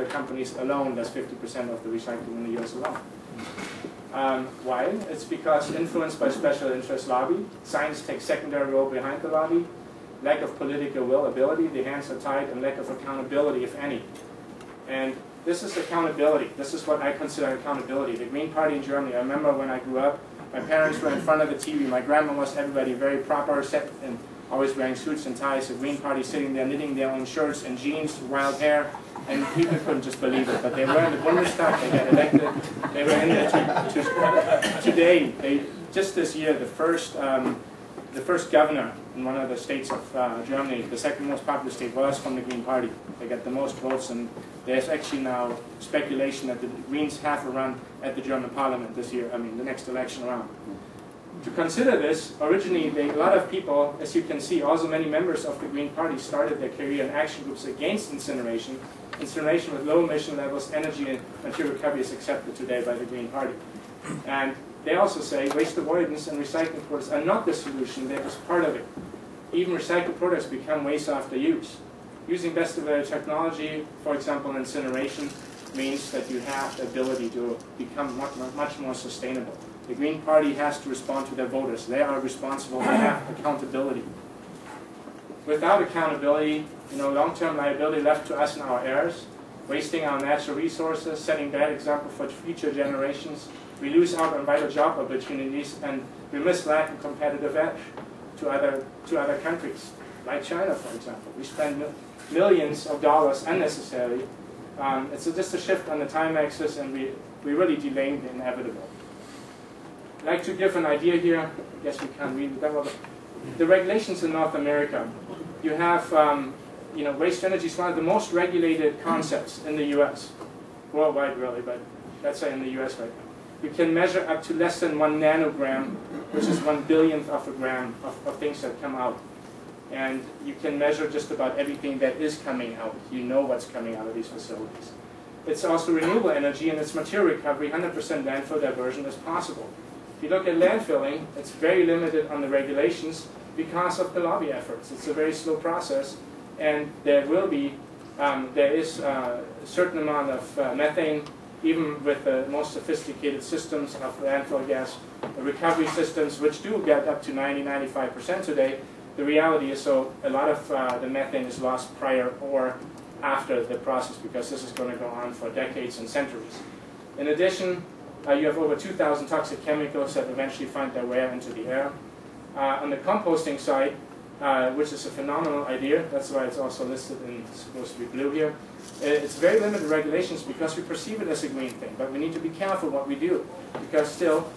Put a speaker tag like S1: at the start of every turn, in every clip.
S1: companies alone does 50% of the recycling in the US alone. Why? It's because influenced by special interest lobby, science takes secondary role behind the lobby, lack of political will, ability, the hands are tied, and lack of accountability, if any. And this is accountability. This is what I consider accountability. The Green Party in Germany, I remember when I grew up, my parents were in front of the TV, my grandma was everybody very proper, set, and always wearing suits and ties. The Green Party sitting there knitting their own shirts and jeans, wild hair, and people couldn't just believe it. But they were in the Bundestag, they got elected, they were in there today, just this year, the first governor in one of the states of Germany, the second most popular state, was from the Green Party. They got the most votes, and there's actually now speculation that the Greens have a run at the German parliament this year, I mean the next election around. To consider this, originally a lot of people, as you can see, also many members of the Green Party started their career in action groups against incineration. Incineration with low emission levels, energy and material recovery is accepted today by the Green Party. And they also say waste avoidance and recycling products are not the solution, they're just part of it. Even recycled products become waste after use. Using best available technology, for example incineration, means that you have the ability to become much more sustainable. The Green Party has to respond to their voters. They are responsible, they have accountability. Without accountability, long-term liability left to us and our heirs, wasting our natural resources, setting bad example for future generations. We lose out on vital job opportunities, and we miss lack of competitive edge to other countries, like China, for example. We spend millions of dollars unnecessarily. It's just a shift on the time axis, and we really delaying the inevitable. I'd like to give an idea here. I guess we can't read it. The regulations in North America. You have, waste energy is one of the most regulated concepts in the U.S. Worldwide, really, but let's say in the U.S. right now. You can measure up to less than 1 nanogram, which is 1/1000th of a gram of things that come out. And you can measure just about everything that is coming out. You know what's coming out of these facilities. It's also renewable energy, and it's material recovery. 100% landfill diversion is possible. If you look at landfilling, it's very limited on the regulations because of the lobby efforts. It's a very slow process, and there is a certain amount of methane, even with the most sophisticated systems of landfill gas recovery systems, which do get up to 90–95% today. The reality is, so a lot of the methane is lost prior or after the process, because this is going to go on for decades and centuries. In addition, you have over 2,000 toxic chemicals that eventually find their way into the air. On the composting side, which is a phenomenal idea, that's why it's also listed in, it's supposed to be blue here. It's very limited regulations because we perceive it as a green thing, but we need to be careful what we do, because still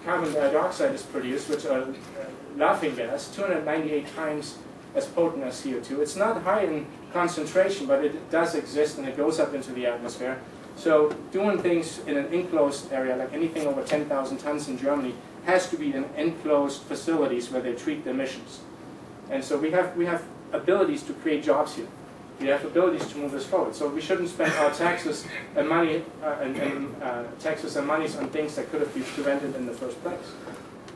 S1: carbon dioxide is produced, which are laughing gas, 298 times as potent as CO2. It's not high in concentration, but it does exist, and it goes up into the atmosphere. So doing things in an enclosed area, like anything over 10,000 tons in Germany, has to be in enclosed facilities where they treat the emissions. And so we have abilities to create jobs here. We have abilities to move this forward. So we shouldn't spend our taxes and money taxes and monies on things that could have been prevented in the first place.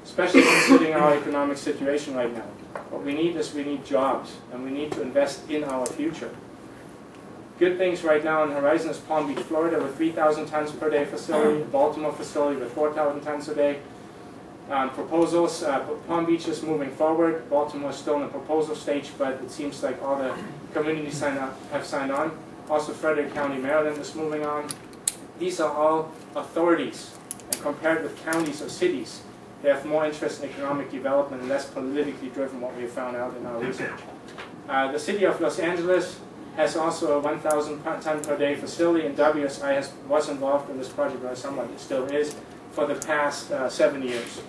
S1: Especially considering our economic situation right now. What we need is jobs, and we need to invest in our future. Good things right now on the horizon is Palm Beach, Florida, with 3,000 tons per day facility, Baltimore facility with 4,000 tons a day. Proposals, Palm Beach is moving forward. Baltimore is still in the proposal stage, but it seems like all the communities have signed on. Also, Frederick County, Maryland is moving on. These are all authorities, and compared with counties or cities, they have more interest in economic development and less politically driven, what we have found out in our research. The city of Los Angeles has also a 1,000 ton per day facility, and WSI was involved in this project, or somewhat it still is, for the past 7 years.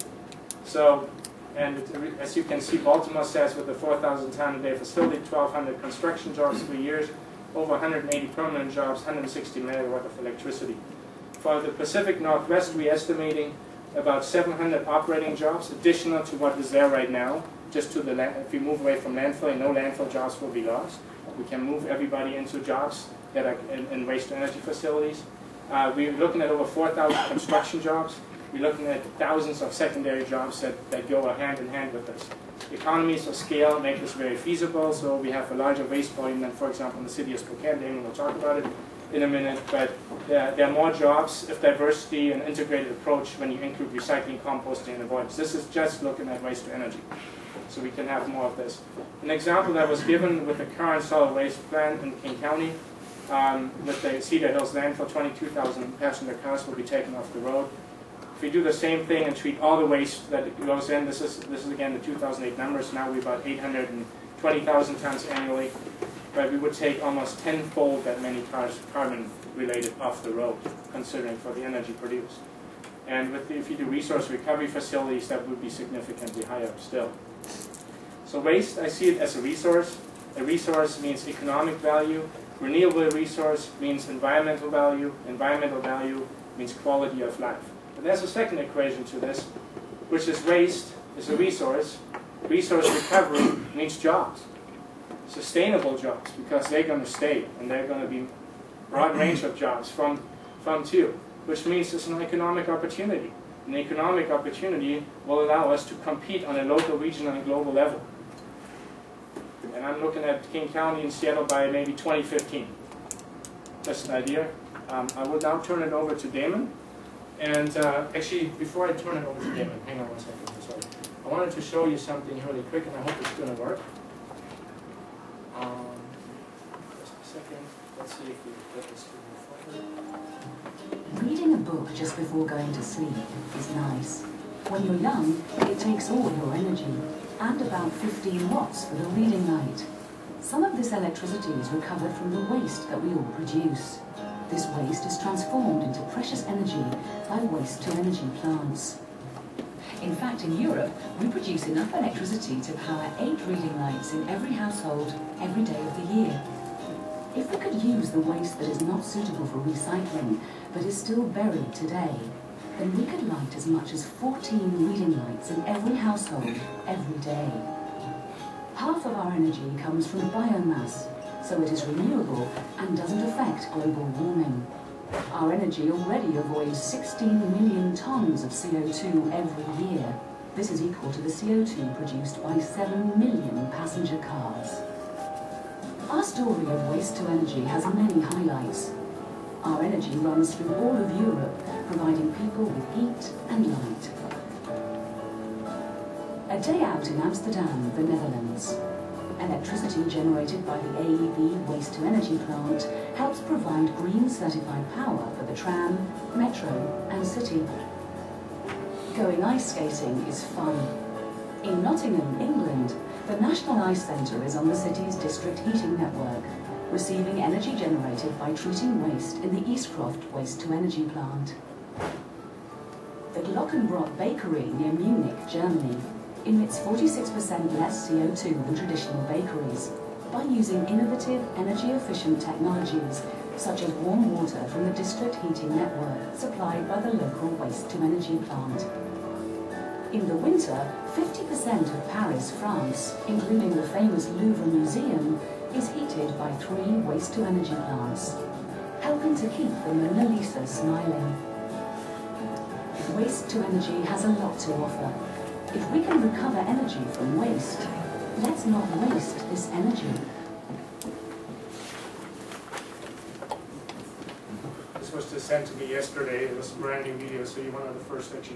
S1: So, and as you can see, Baltimore says with the 4,000 ton a day facility, 1,200 construction jobs, 3 years, over 180 permanent jobs, 160 megawatt of electricity. For the Pacific Northwest, we're estimating about 700 operating jobs, additional to what is there right now. Just to the if we move away from landfilling, no landfill jobs will be lost. We can move everybody into jobs that are in waste-to-energy facilities. We're looking at over 4,000 construction jobs. We're looking at thousands of secondary jobs that go hand in hand with this. Economies of scale make this very feasible, so we have a larger waste volume than, for example, in the city of Spokane. Damon will talk about it in a minute, but there are more jobs if diversity and integrated approach when you include recycling, composting, and avoidance. This is just looking at waste to energy, so we can have more of this. An example that was given with the current solid waste plant in King County, with the Cedar Hills landfill, 22,000 passenger cars will be taken off the road. If we do the same thing and treat all the waste that goes in, this is again the 2008 numbers, now we're about 820,000 tons annually, but we would take almost tenfold that many cars carbon-related off the road, considering for the energy produced. And if you do resource recovery facilities, that would be significantly higher still. So waste, I see it as a resource. A resource means economic value. Renewable resource means environmental value. Environmental value means quality of life. But there's a second equation to this, which is waste is a resource. Resource recovery means jobs. Sustainable jobs, because they're going to stay, and they're going to be a broad range of jobs from to, which means it's an economic opportunity. An economic opportunity will allow us to compete on a local, regional, and global level. And I'm looking at King County and Seattle by maybe 2015. Just an idea. I will now turn it over to Damon. And actually, before I turn it over to Damon, hang on one second, I'm sorry. I wanted to show you something really quick, and I hope it's going to work. Just a second. Let's see if we get this to move forward.
S2: Reading a book just before going to sleep is nice. When you're young, it takes all your energy, and about 15 watts for the reading light. Some of this electricity is recovered from the waste that we all produce. This waste is transformed into precious energy by waste-to-energy plants. In fact, in Europe, we produce enough electricity to power 8 reading lights in every household every day of the year. If we could use the waste that is not suitable for recycling, but is still buried today, then we could light as much as 14 reading lights in every household every day. Half of our energy comes from biomass, so it is renewable and doesn't affect global warming. Our energy already avoids 16 million tons of CO2 every year. This is equal to the CO2 produced by 7 million passenger cars. Our story of waste to energy has many highlights. Our energy runs through all of Europe, providing people with heat and light. A day out in Amsterdam, the Netherlands. Electricity generated by the AEB waste-to-energy plant helps provide green certified power for the tram, metro and city. Going ice skating is fun. In Nottingham, England, the National Ice Centre is on the city's district heating network, receiving energy generated by treating waste in the Eastcroft waste-to-energy plant. The Glockenbrock bakery near Munich, Germany, emits 46% less CO2 than traditional bakeries by using innovative, energy-efficient technologies such as warm water from the district heating network supplied by the local waste-to-energy plant. In the winter, 50% of Paris, France, including the famous Louvre Museum, is heated by 3 waste-to-energy plants, helping to keep the Mona Lisa smiling. Waste-to-energy has a lot to offer. If we can recover energy from waste, let's not waste this energy.
S1: This was just sent to me yesterday. It was a brand new video, so you're one of the first that you